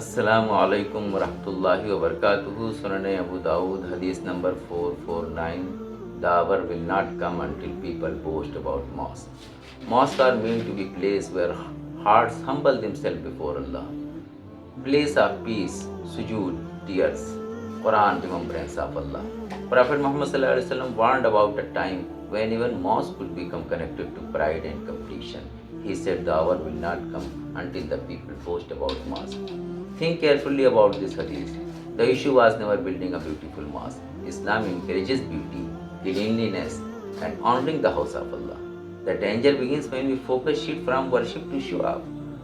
Assalamu alaikum wa rahmatullahi wa barakatuhu. Sunan Abu Dawud, Hadith number 449. The hour will not come until people boast about mosques. Mosques are meant to be places where hearts humble themselves before Allah. Place of peace, sujood, tears, Quran, remembrance of Allah. Prophet Muhammad warned about a time when even mosque could become connected to pride and completion. He said the hour will not come until the people boast about mosque. Think carefully about this hadith. The issue was never building a beautiful mosque. Islam encourages beauty, cleanliness, and honoring the house of Allah. The danger begins when we focus shift from worship to show off.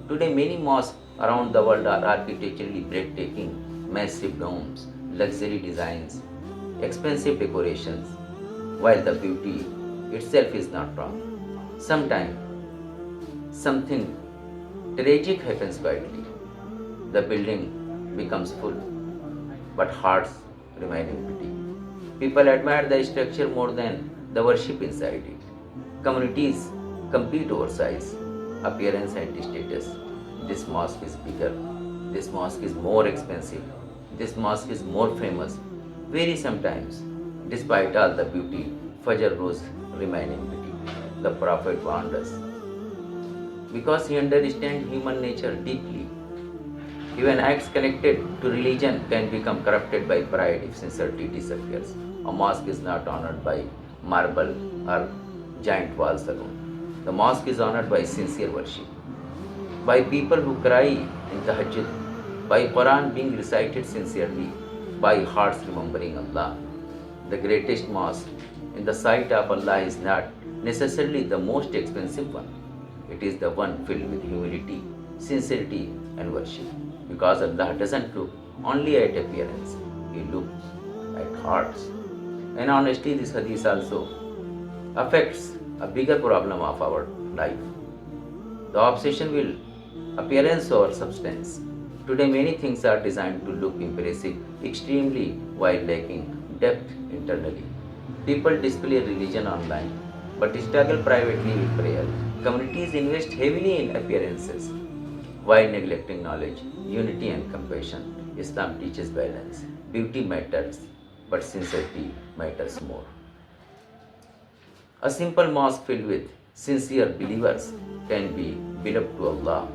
Today, many mosques around the world are architecturally breathtaking, massive domes, luxury designs, expensive decorations, while the beauty itself is not wrong. Sometimes, something tragic happens quietly. The building becomes full, but hearts remain empty. People admire the structure more than the worship inside it. Communities compete over size, appearance, and status. This mosque is bigger. This mosque is more expensive. This mosque is more famous. Very sometimes, despite all the beauty, Fajr rose remain empty. The Prophet warned us because he understands human nature deeply. Even acts connected to religion can become corrupted by pride if sincerity disappears. A mosque is not honored by marble or giant walls alone. The mosque is honored by sincere worship, by people who cry in tahajjud, by Quran being recited sincerely, by hearts remembering Allah. The greatest mosque in the sight of Allah is not necessarily the most expensive one. It is the one filled with humility, sincerity, and worship. Because Allah doesn't look only at appearance, He looks at hearts. And honestly, this hadith also affects a bigger problem of our life. The obsession will appearance or substance. Today, many things are designed to look impressive extremely while lacking depth internally. People display religion online but struggle privately with prayer. Communities invest heavily in appearances while neglecting knowledge, unity, and compassion. Islam teaches balance. Beauty matters, but sincerity matters more. A simple mosque filled with sincere believers can be beloved to Allah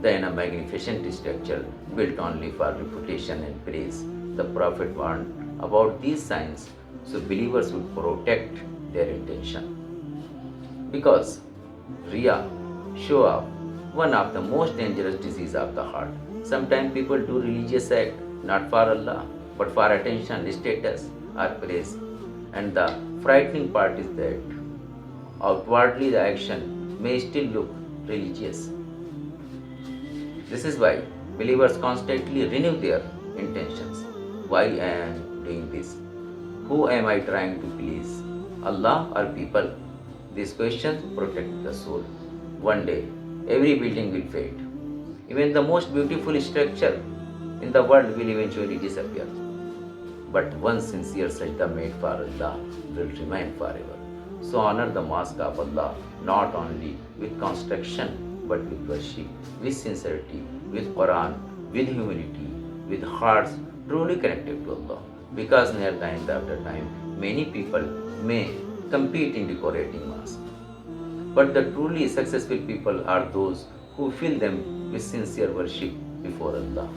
than a magnificent structure built only for reputation and praise. The Prophet warned about these signs so believers would protect their intention. Because Riya, show off, one of the most dangerous diseases of the heart. Sometimes people do religious act not for Allah but for attention, status, or praise. And the frightening part is that outwardly the action may still look religious. This is why believers constantly renew their intentions. Why I am doing this? Who am I trying to please? Allah or people? These questions protect the soul. One day, every building will fade. Even the most beautiful structure in the world will eventually disappear. But one sincere sajda made for Allah will remain forever. So honor the mosque of Allah not only with construction but with worship, with sincerity, with Quran, with humility, with hearts truly connected to Allah. Because near the end of the time, many people may compete in decorating mosques. But the truly successful people are those who fill them with sincere worship before Allah.